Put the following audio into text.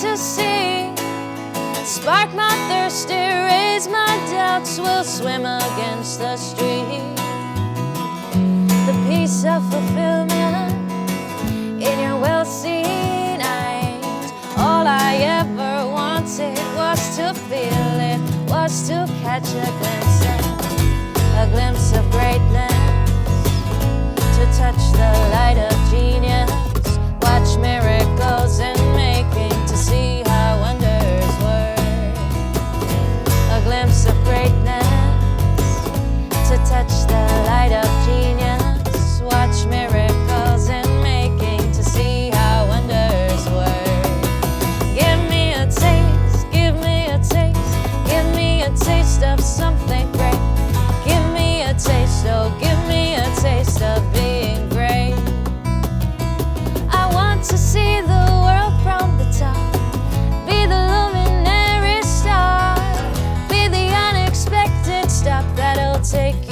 to see, spark my thirst, erase my doubts, will swim against the stream. The peace of fulfillment in your well-seen eyes. All I ever wanted was to feel it, was to catch a glimpse of greatness, to touch the light of genius, watch miracles in making, to see how wonders work. A glimpse of greatness, to touch the light of genius, watch miracles in making, to see how wonders work. Give me a taste, give me a taste, give me a taste of something great. Give me a taste, oh, give me a taste of being great. I want to see the world from the top, be the luminary star, be the unexpected stop that'll take you